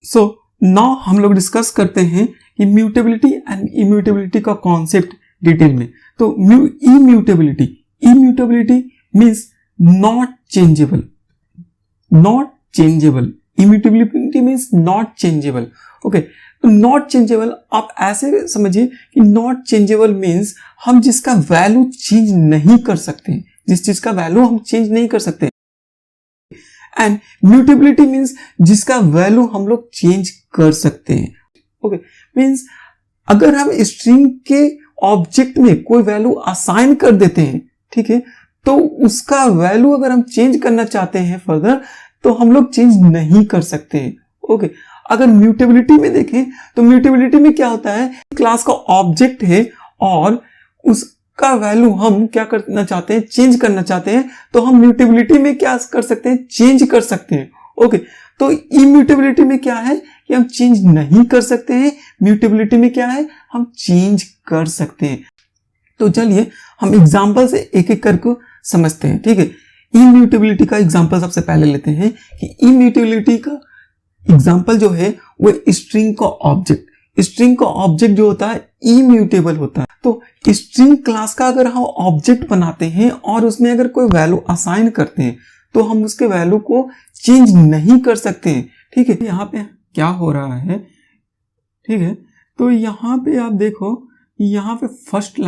So now हम लोग discuss करते हैं कि म्यूटेबिलिटी एंड इम्यूटेबिलिटी का कॉन्सेप्ट डिटेल में। तो immutability means not changeable, not changeable. Immutability means not changeable. Okay, तो नॉट चेंजेबल आप ऐसे समझिए कि नॉट चेंजेबल मीन्स हम जिसका वैल्यू चेंज नहीं कर सकते, जिस चीज का वैल्यू हम चेंज नहीं कर सकते। एंड म्यूटेबिलिटी मीन्स जिसका वैल्यू हम लोग चेंज कर सकते हैं। ओके, मीन्स अगर हम स्ट्रिंग के ऑब्जेक्ट में कोई वैल्यू असाइन कर देते हैं, ठीक है, तो उसका वैल्यू अगर हम चेंज करना चाहते हैं फर्दर तो हम लोग चेंज नहीं कर सकते। ओके, अगर म्यूटेबिलिटी में देखें तो म्यूटेबिलिटी में क्या होता है, क्लास का ऑब्जेक्ट है और उसका वैल्यू हम क्या करना चाहते हैं, चेंज करना चाहते हैं, तो हम म्यूटेबिलिटी में क्या कर सकते हैं, चेंज कर सकते हैं। ओके, तो इम्यूटेबिलिटी में क्या है कि हम चेंज नहीं कर सकते हैं, म्यूटेबिलिटी में क्या है, हम चेंज कर सकते हैं। तो चलिए हम एग्जांपल से एक एक करके समझते हैं, ठीक है। इम्यूटेबिलिटी का एग्जांपल सबसे पहले लेते हैं कि इम्यूटेबिलिटी का एग्जांपल जो है वो स्ट्रिंग का ऑब्जेक्ट, स्ट्रिंग का ऑब्जेक्ट जो होता है इम्यूटेबल होता है। तो स्ट्रिंग क्लास का अगर हम ऑब्जेक्ट बनाते हैं और उसमें अगर कोई वैल्यू असाइन करते हैं तो हम उसके वैल्यू को चेंज नहीं कर सकते हैं, ठीक है। यहाँ पे क्या हो रहा है, ठीक है, तो यहाँ पे आप देखो, यहाँ पे फर्स्ट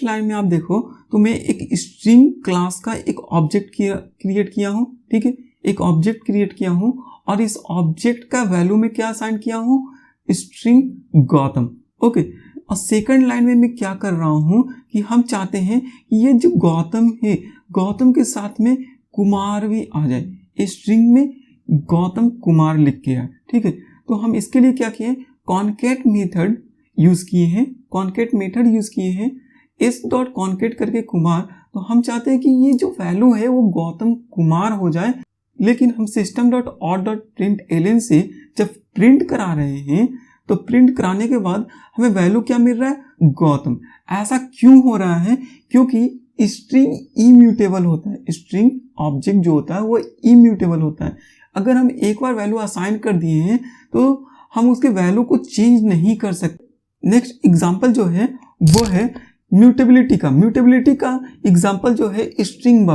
लाइन में आप देखो तो मैं एक स्ट्रिंग क्लास का एक ऑब्जेक्ट क्रिएट किया हूँ, ठीक है, एक ऑब्जेक्ट क्रिएट किया हूँ और इस ऑब्जेक्ट का वैल्यू में क्या असाइन किया हूँ, स्ट्रिंग गौतम। ओके, और सेकंड लाइन में मैं क्या कर रहा हूँ कि हम चाहते हैं कि ये जो गौतम है, गौतम के साथ में कुमार भी आ जाए, स्ट्रिंग में गौतम कुमार लिख के आए, ठीक है। तो हम इसके लिए क्या किए, कॉन्केट मेथड यूज किए हैं, कॉन्केट मेथड यूज किए हैं, एस डॉट कॉन्केट करके कुमार। तो हम चाहते हैं कि ये जो वैल्यू है वो गौतम कुमार हो जाए, लेकिन हम system dot out dot println से जब प्रिंट करा रहे हैं तो प्रिंट कराने के बाद हमें वैल्यू क्या मिल रहा है, गौतम। ऐसा क्यों हो रहा है, क्योंकि स्ट्रिंग इम्यूटेबल होता है, स्ट्रिंग ऑब्जेक्ट जो होता है वो इम्यूटेबल होता है। अगर हम एक बार वैल्यू असाइन कर दिए हैं तो हम उसके वैल्यू को चेंज नहीं कर सकते। नेक्स्ट एग्जांपल जो है वो है म्यूटेबिलिटी का एग्जांपल जो है स्ट्रिंग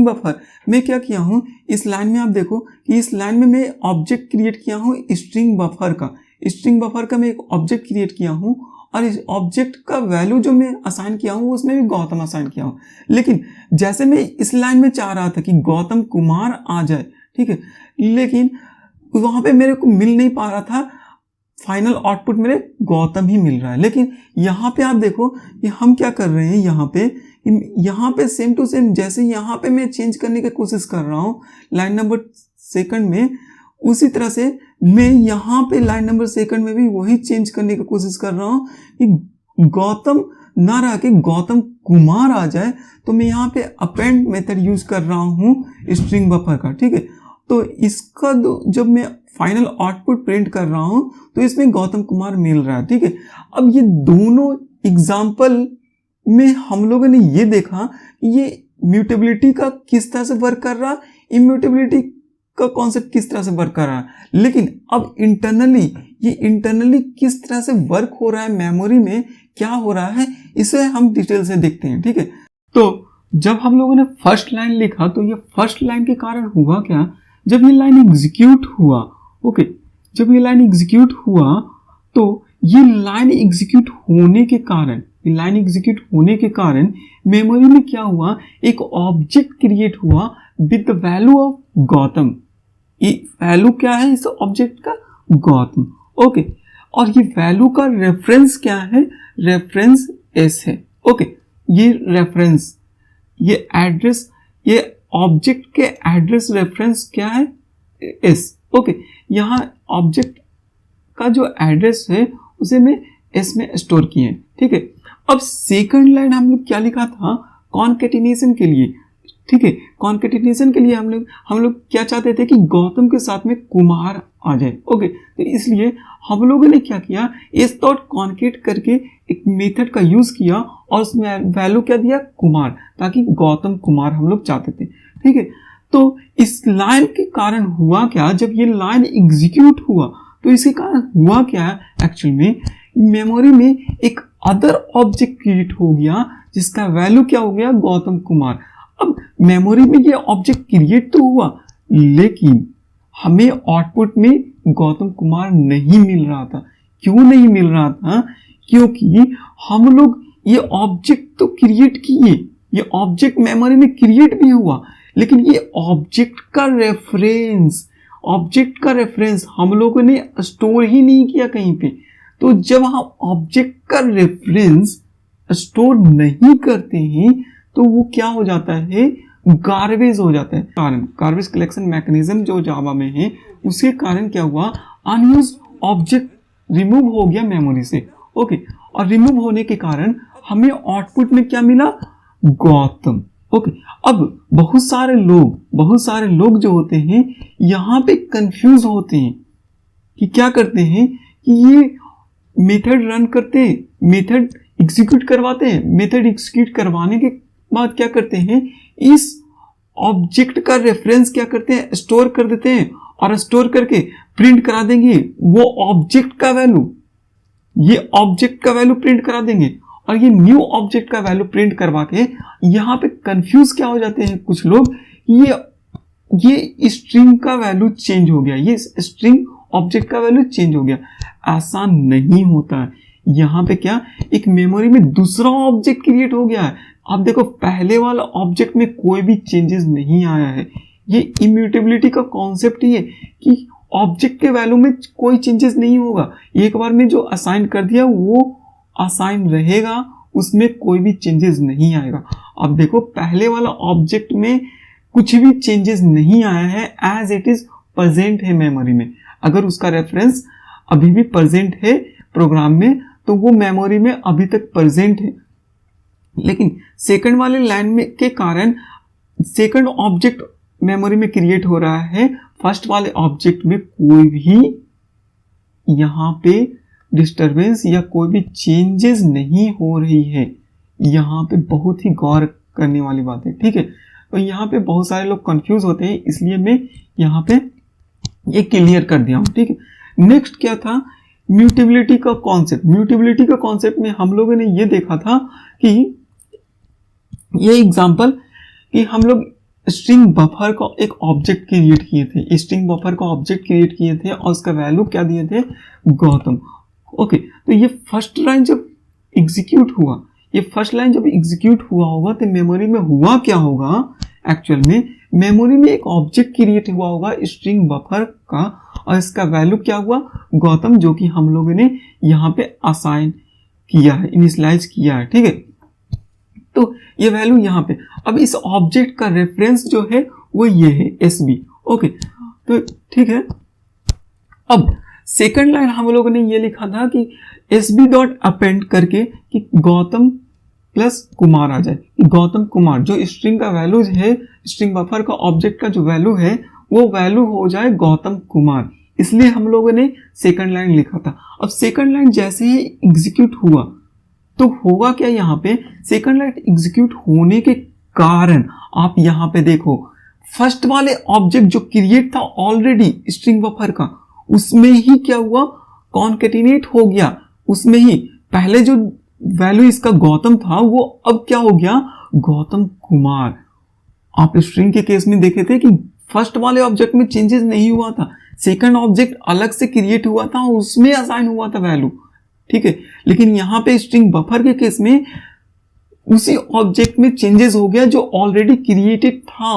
बफर मैं क्या किया हूँ, इस लाइन में आप देखो कि इस लाइन में मैं ऑब्जेक्ट क्रिएट किया हूँ स्ट्रिंग बफर का मैं एक ऑब्जेक्ट क्रिएट किया हूँ और इस ऑब्जेक्ट का वैल्यू जो मैं असाइन किया हूँ उसमें भी गौतम असाइन किया हूँ। लेकिन जैसे मैं इस लाइन में चाह रहा था कि गौतम कुमार आ जाए, ठीक है, लेकिन वहां पे मेरे को मिल नहीं पा रहा था, फाइनल आउटपुट मेरे गौतम ही मिल रहा है। लेकिन यहाँ पे आप देखो कि हम क्या कर रहे हैं, यहाँ पे सेम टू सेम जैसे यहाँ पे मैं चेंज करने की कोशिश कर रहा हूँ लाइन नंबर सेकंड में, उसी तरह से मैं यहाँ पे लाइन नंबर सेकंड में भी वही चेंज करने की कोशिश कर रहा हूँ कि गौतम ना रह के गौतम कुमार आ जाए। तो मैं यहाँ पे अपेंड मेथड यूज कर रहा हूँ स्ट्रिंग बफर का, ठीक है। तो इसका जब मैं फाइनल आउटपुट प्रिंट कर रहा हूं तो इसमें गौतम कुमार मिल रहा है, ठीक है। अब ये दोनों एग्जाम्पल में हम लोगों ने ये देखा कि ये म्यूटेबिलिटी का किस तरह से वर्क कर रहा है, इम्यूटेबिलिटी का कॉन्सेप्ट किस तरह से वर्क कर रहा है। लेकिन अब इंटरनली किस तरह से वर्क हो रहा है, मेमोरी में क्या हो रहा है, इसे हम डिटेल से देखते हैं, ठीक है। तो जब हम लोगों ने फर्स्ट लाइन लिखा तो ये फर्स्ट लाइन के कारण हुआ क्या, जब ये लाइन एग्जीक्यूट हुआ, ओके, जब ये लाइन एग्जीक्यूट हुआ तो ये लाइन एग्जीक्यूट होने के कारण मेमोरी में क्या हुआ, एक ऑब्जेक्ट क्रिएट हुआ with the value of Gautam. ये वैल्यू क्या है इस ऑब्जेक्ट का, गौतम, ओके। और ये वैल्यू का रेफरेंस क्या है, रेफरेंस एस है, ओके। ये रेफरेंस, ये एड्रेस, ये ऑब्जेक्ट के एड्रेस रेफरेंस क्या है, एस, ओके। यहाँ ऑब्जेक्ट का जो एड्रेस है उसे मैं एस में स्टोर किए, ठीक है। अब सेकंड लाइन हम लोग क्या लिखा था, कॉन्केटिनेशन के लिए, ठीक है। कॉन्केटिनेशन के लिए हम लोग क्या चाहते थे कि गौतम के साथ में कुमार आ जाए, ओके। तो इसलिए हम लोगों ने क्या किया, एस डॉट कॉन्केट करके एक मेथड का यूज किया और उसमें वैल्यू क्या दिया, कुमार, ताकि गौतम कुमार हम लोग चाहते थे, ठीक है। तो इस लाइन के कारण हुआ क्या, जब ये लाइन एग्जीक्यूट हुआ तो इसके कारण हुआ क्या, एक्चुअल में मेमोरी में एक अदर ऑब्जेक्ट क्रिएट हो गया जिसका वैल्यू क्या हो गया, गौतम कुमार। अब मेमोरी में ये ऑब्जेक्ट क्रिएट तो हुआ, लेकिन हमें आउटपुट में गौतम कुमार नहीं मिल रहा था। क्यों नहीं मिल रहा था, क्योंकि हम लोग ये ऑब्जेक्ट तो क्रिएट किए, ये ऑब्जेक्ट मेमोरी में क्रिएट भी हुआ, लेकिन ये ऑब्जेक्ट का रेफरेंस हम लोगों ने स्टोर ही नहीं किया कहीं पे। तो जब हम ऑब्जेक्ट का रेफरेंस स्टोर नहीं करते हैं तो वो क्या हो जाता है, गार्बेज हो जाता है। कारण गार्बेज कलेक्शन मैकेनिज्म जो जावा में है, उसके कारण क्या हुआ, अनयूज्ड ऑब्जेक्ट रिमूव हो गया मेमोरी से। ओके, और रिमूव होने के कारण हमें आउटपुट में क्या मिला, गौतम। ओके, अब बहुत सारे लोग जो होते हैं यहाँ पे कंफ्यूज होते हैं कि क्या करते हैं कि ये मेथड रन करते हैं, मेथड एग्जीक्यूट करवाते हैं, मेथड एग्जीक्यूट करवाने के बाद क्या करते हैं, इस ऑब्जेक्ट का रेफरेंस क्या करते हैं, स्टोर कर देते हैं, और स्टोर करके प्रिंट करा देंगे वो ऑब्जेक्ट का वैल्यू, ये ऑब्जेक्ट का वैल्यू प्रिंट करा देंगे, और ये न्यू ऑब्जेक्ट का वैल्यू प्रिंट करवा के यहाँ पे कंफ्यूज क्या हो जाते हैं कुछ लोग, ये स्ट्रिंग का वैल्यू चेंज हो गया, ये स्ट्रिंग ऑब्जेक्ट का वैल्यू चेंज हो गया। ऐसा नहीं होता है। यहाँ पे क्या, एक मेमोरी में दूसरा ऑब्जेक्ट क्रिएट हो गया है। आप देखो पहले वाला ऑब्जेक्ट में कोई भी चेंजेस नहीं आया है। ये इम्यूटेबिलिटी का कॉन्सेप्ट ही है कि ऑब्जेक्ट के वैल्यू में कोई चेंजेस नहीं होगा, एक बार में जो असाइन कर दिया वो असाइन रहेगा, उसमें कोई भी चेंजेस नहीं आएगा। अब देखो पहले वाला ऑब्जेक्ट में कुछ भी चेंजेस नहीं आया है, एज इट इज प्रेजेंट है मेमोरी में। अगर उसका रेफरेंस अभी भी प्रेजेंट है प्रोग्राम में तो वो मेमोरी में अभी तक प्रेजेंट है। लेकिन सेकंड वाले लाइन में के कारण सेकंड ऑब्जेक्ट मेमोरी में क्रिएट हो रहा है, फर्स्ट वाले ऑब्जेक्ट में कोई भी यहाँ पे डिस्टरबेंस या कोई भी चेंजेस नहीं हो रही है। यहाँ पे बहुत ही गौर करने वाली बात है, ठीक है। तो यहाँ पे बहुत सारे लोग कंफ्यूज होते हैं, इसलिए मैं यहाँ पे ये क्लियर कर दिया हूँ, ठीक है। नेक्स्ट क्या था, म्यूटेबिलिटी का कॉन्सेप्ट। म्यूटेबिलिटी का कॉन्सेप्ट में हम लोगों ने ये देखा था कि ये एग्जांपल कि हम लोग स्ट्रिंग बफर का एक ऑब्जेक्ट क्रिएट किए थे, स्ट्रिंग बफर का ऑब्जेक्ट क्रिएट किए थे और उसका वैल्यू क्या दिए थे, गौतम। ओके, तो ये फर्स्ट लाइन जब एग्जीक्यूट हुआ, ये फर्स्ट लाइन जब एग्जीक्यूट हुआ होगा तो मेमोरी में हुआ क्या होगा, एक्चुअल में मेमोरी में एक ऑब्जेक्ट क्रिएट हुआ होगा स्ट्रिंग बफर का, और इसका वैल्यू क्या हुआ, गौतम, जो कि हम लोगों ने यहाँ पे असाइन किया है, इनिशियलाइज किया है, ठीक है। तो ये वैल्यू यहाँ पे, अब इस ऑब्जेक्ट का रेफरेंस जो है वो ये है एसबी। ओके, तो ठीक है। अब सेकंड लाइन हम लोगों ने ये लिखा था कि एसबी डॉट अपेंड करके कि गौतम प्लस कुमार आ जाए। गौतम कुमार जो स्ट्रिंग का वैल्यू है, स्ट्रिंग बफर का ऑब्जेक्ट का जो वैल्यू है वो वैल्यू हो जाए गौतम कुमार, इसलिए हम लोगों ने सेकंड लाइन लिखा था। अब सेकंड लाइन जैसे ही एग्जीक्यूट हुआ तो होगा क्या, यहाँ पे सेकंड लाइन एग्जीक्यूट होने के कारण आप यहाँ पे देखो फर्स्ट वाले ऑब्जेक्ट जो क्रिएट था ऑलरेडी स्ट्रिंग बफर का, उसमें ही क्या हुआ, कॉन्केटिनेट हो गया, उसमें ही पहले जो वैल्यू इसका गौतम था वो अब क्या हो गया, गौतम कुमार। आप स्ट्रिंग के केस में देखे थे कि फर्स्ट वाले ऑब्जेक्ट में चेंजेस नहीं हुआ था, सेकंड ऑब्जेक्ट अलग से क्रिएट हुआ था, उसमें असाइन हुआ था वैल्यू, ठीक है। लेकिन यहाँ पे स्ट्रिंग बफर के केस में उसी ऑब्जेक्ट में चेंजेस हो गया जो ऑलरेडी क्रिएटेड था,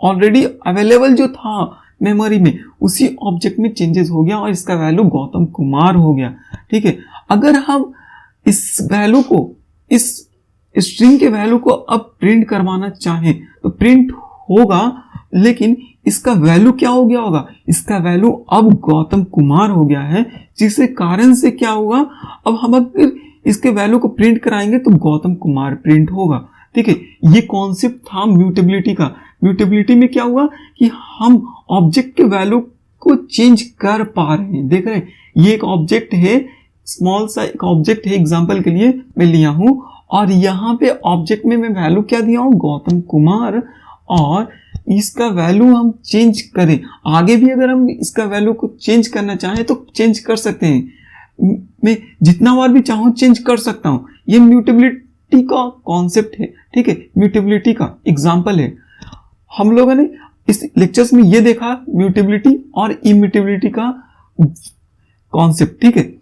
ऑलरेडी अवेलेबल जो था मेमोरी में, उसी ऑब्जेक्ट में चेंजेस हो गया और इसका वैल्यू गौतम कुमार हो गया, ठीक है। अगर हम इस वैल्यू को, इस स्ट्रिंग के वैल्यू को अब प्रिंट करवाना चाहें तो प्रिंट होगा, लेकिन इसका वैल्यू क्या हो गया होगा, इसका वैल्यू अब गौतम कुमार हो गया है, जिसके कारण से क्या होगा, अब हम अगर इसके वैल्यू को प्रिंट कराएंगे तो गौतम कुमार प्रिंट होगा, ठीक है। ये कॉन्सेप्ट था म्यूटेबिलिटी का। म्यूटेबिलिटी में क्या हुआ कि हम ऑब्जेक्ट के वैल्यू को चेंज कर पा रहे हैं, देख रहे हैं, ये एक ऑब्जेक्ट है, स्मॉल सा एक ऑब्जेक्ट है, एग्जांपल के लिए मैं लिया हूं, और यहाँ पे ऑब्जेक्ट में मैं वैल्यू क्या दिया हूं, गौतम कुमार, और इसका वैल्यू हम चेंज करें, आगे भी अगर हम इसका वैल्यू को चेंज करना चाहें तो चेंज कर सकते हैं। मैं जितना बार भी चाहूँ चेंज कर सकता हूँ। ये म्यूटेबिलिटी का कॉन्सेप्ट है, ठीक है, म्यूटेबिलिटी का एग्जाम्पल है। हम लोगों ने इस लेक्चर्स में ये देखा म्यूटेबिलिटी और इम्यूटेबिलिटी का कॉन्सेप्ट, ठीक है।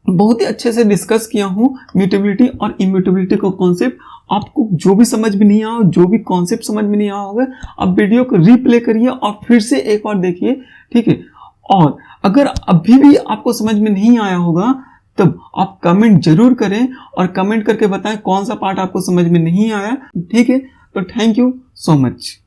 बहुत ही अच्छे से डिस्कस किया हूँ म्यूटेबिलिटी और इम्यूटेबिलिटी का कॉन्सेप्ट। आपको जो भी समझ में नहीं आया, जो भी कॉन्सेप्ट समझ में नहीं आया होगा, आप वीडियो को रिप्ले करिए और फिर से एक बार देखिए, ठीक है। और अगर अभी भी आपको समझ में नहीं आया होगा तब आप कमेंट जरूर करें और कमेंट करके बताएं कौन सा पार्ट आपको समझ में नहीं आया, ठीक है। तो थैंक यू सो मच।